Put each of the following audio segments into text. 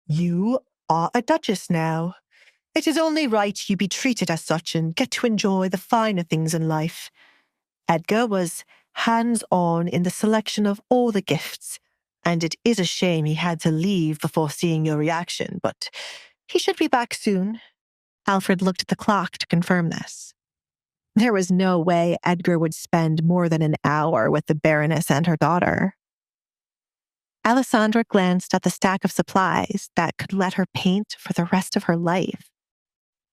You are a Duchess now. It is only right you be treated as such and get to enjoy the finer things in life. Edgar was hands-on in the selection of all the gifts, and it is a shame he had to leave before seeing your reaction, but he should be back soon. Alfred looked at the clock to confirm this. There was no way Edgar would spend more than an hour with the Baroness and her daughter. Alessandra glanced at the stack of supplies that could let her paint for the rest of her life.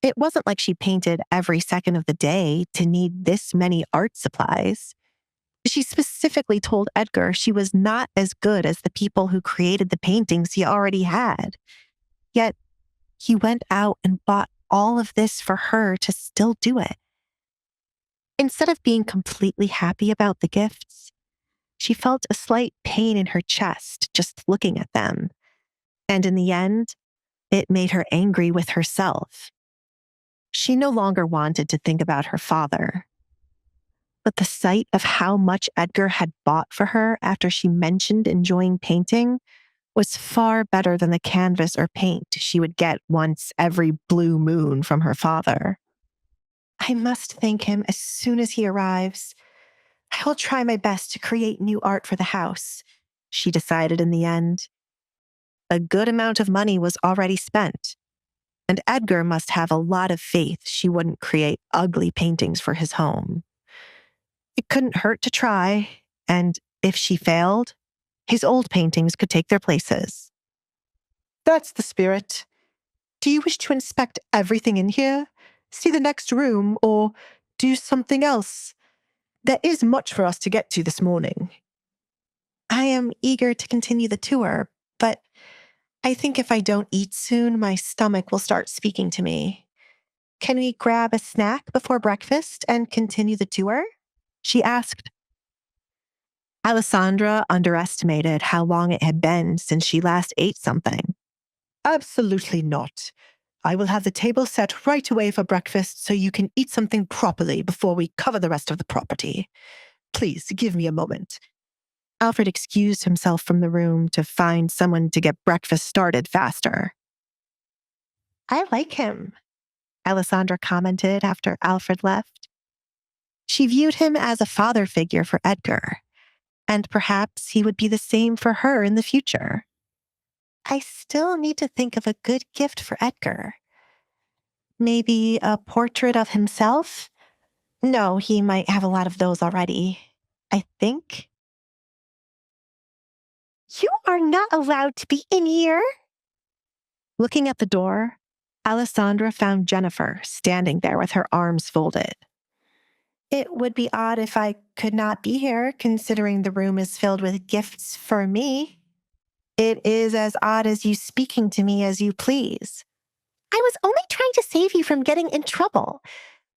It wasn't like she painted every second of the day to need this many art supplies. She specifically told Edgar she was not as good as the people who created the paintings he already had. Yet, he went out and bought all of this for her to still do it. Instead of being completely happy about the gifts, she felt a slight pain in her chest just looking at them. And in the end, it made her angry with herself. She no longer wanted to think about her father. But the sight of how much Edgar had bought for her after she mentioned enjoying painting was far better than the canvas or paint she would get once every blue moon from her father. I must thank him as soon as he arrives. I will try my best to create new art for the house, she decided in the end. A good amount of money was already spent, and Edgar must have a lot of faith she wouldn't create ugly paintings for his home. It couldn't hurt to try, and if she failed, his old paintings could take their places. That's the spirit. Do you wish to inspect everything in here, see the next room, or do something else? There is much for us to get to this morning. I am eager to continue the tour, but I think if I don't eat soon, my stomach will start speaking to me. Can we grab a snack before breakfast and continue the tour? She asked. Alessandra underestimated how long it had been since she last ate something. Absolutely not. I will have the table set right away for breakfast so you can eat something properly before we cover the rest of the property. Please give me a moment. Alfred excused himself from the room to find someone to get breakfast started faster. I like him, Alessandra commented after Alfred left. She viewed him as a father figure for Edgar, and perhaps he would be the same for her in the future. I still need to think of a good gift for Edgar. Maybe a portrait of himself? No, he might have a lot of those already, I think. You are not allowed to be in here. Looking at the door, Alessandra found Jennifer standing there with her arms folded. It would be odd if I could not be here, considering the room is filled with gifts for me. It is as odd as you speaking to me as you please. I was only trying to save you from getting in trouble.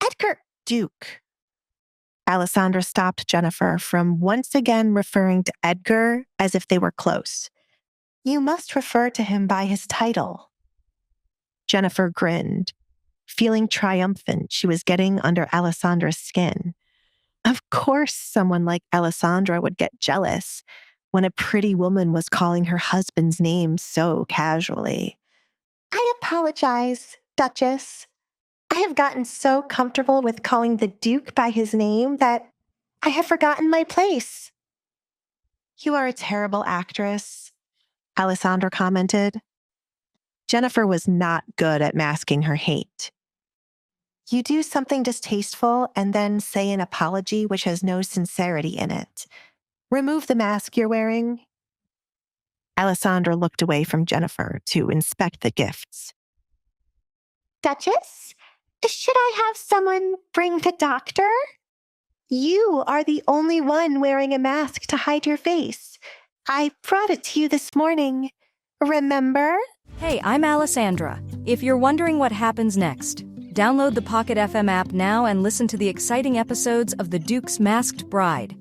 Edgar, Duke. Alessandra stopped Jennifer from once again referring to Edgar as if they were close. You must refer to him by his title. Jennifer grinned, feeling triumphant she was getting under Alessandra's skin. Of course someone like Alessandra would get jealous when a pretty woman was calling her husband's name so casually. I apologize, Duchess. I have gotten so comfortable with calling the Duke by his name that I have forgotten my place. You are a terrible actress, Alessandra commented. Jennifer was not good at masking her hate. You do something distasteful and then say an apology which has no sincerity in it. Remove the mask you're wearing. Alessandra looked away from Jennifer to inspect the gifts. Duchess, should I have someone bring the doctor? You are the only one wearing a mask to hide your face. I brought it to you this morning. Remember? Hey, I'm Alessandra. If you're wondering what happens next, download the Pocket FM app now and listen to the exciting episodes of The Duke's Masked Bride.